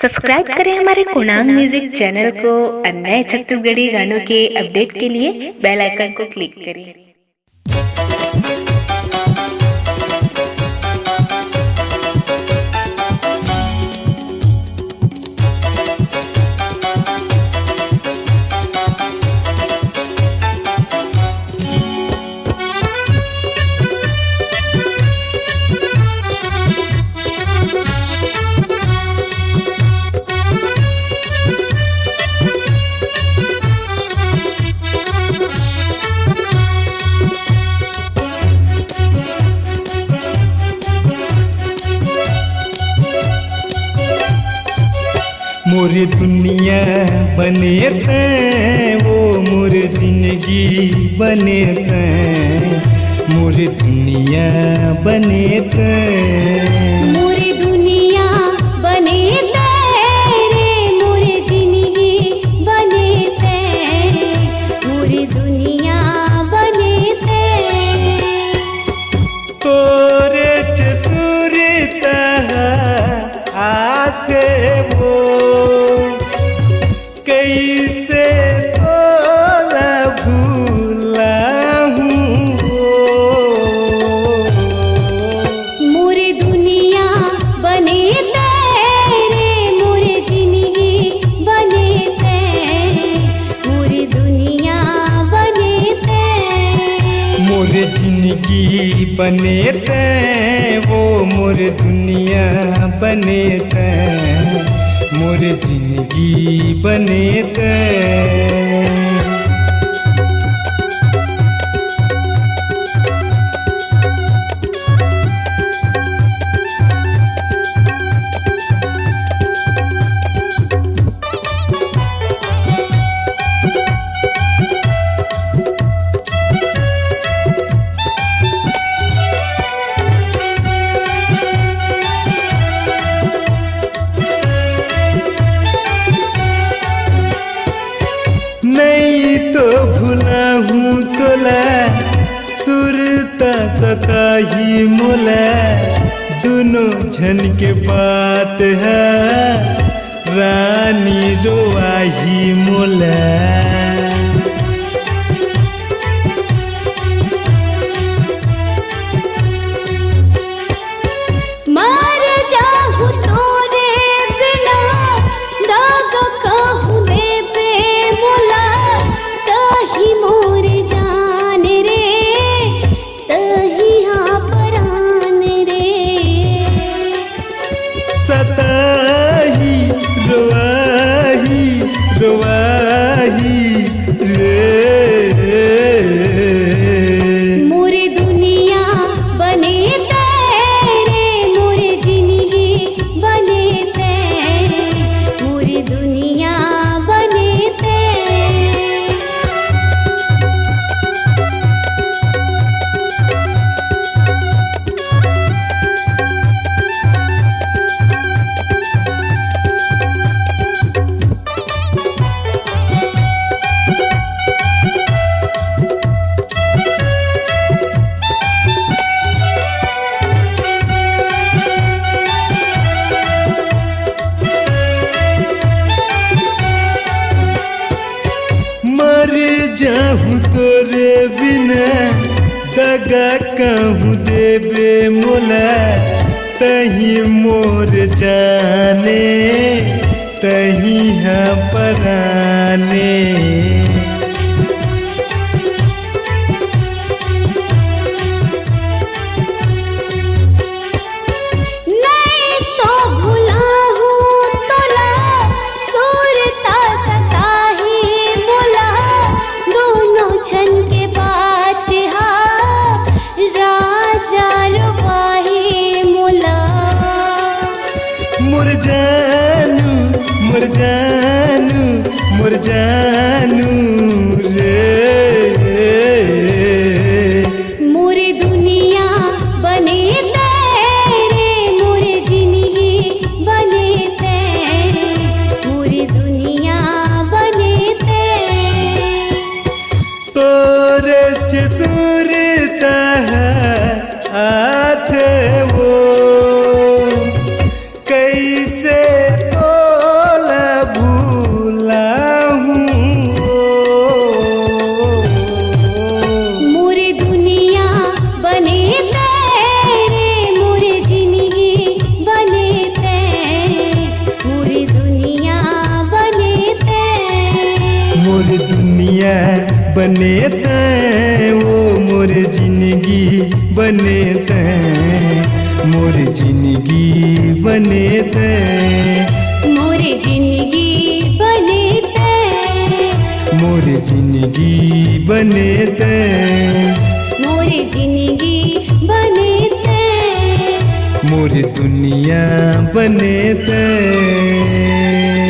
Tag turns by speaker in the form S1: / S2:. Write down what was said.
S1: Subscribe करें हमारे कुणांग music channel को और नए छत्तीसगढ़ी गानों के अपडेट के लिए बेल आइकन को क्लिक करें।
S2: मोर दुनिया बने तैं वो मोर जिंदगी बने तैं, मोर दुनिया बने तैं,
S3: मोर दुनिया बने तैं रे, मोर जिंदगी बने तैं, मोर दुनिया बने तैं।
S2: तोरे चसुरता आते वो कैसे तोला भूला हूँ।
S3: मोर दुनिया बने तैं रे, मोर जिंदगी बने तैं, मोर दुनिया बने तैं।
S2: मोर जिंदगी बने तैं वो मोर दुनिया बने तैं, मोर जिंदगी बने तैं। नहीं तो भूला हूँ तोला सुरता सता ही मोला, दोनों झन के बात है रानी रोआ ही मोला।
S3: मर जाहूँ तोरे बिना, दाग कहूँ देबे मोला, तही मोर जान रे, तही हाँ परान रे।
S2: सताही रोआही रोआही रे,
S3: मोर दुनिया बने तैं रे, मोर जिंदगी बने तैं, मोर दुनिया बने तैं।
S2: मर जाहूँ तोरे बिना, दगा कहूँ देबे मोला, तही मोर जाने तही हाँ पराने।
S3: नहीं तो भुला हूँ तोला सुरता सता ही मोला, दोनों छन के बात हा राजा रवाही मोला।
S2: मोर जानू मोर जानू मोर जानू रे,
S3: मोर दुनिया बने तैं रे, मोर जिंदगी बने तैं, मोर दुनिया बने तैं।
S2: तोरे चसुरता आथे वो कैसे तो बने तैं ओ मोर जिंदगी बने तैं मोर जिंदगी बने तैं
S3: मोर जिंदगी बने तैं
S2: मोर जिंदगी बने तैं
S3: मोर जिंदगी बने तैं
S2: मोर दुनिया बने तैं।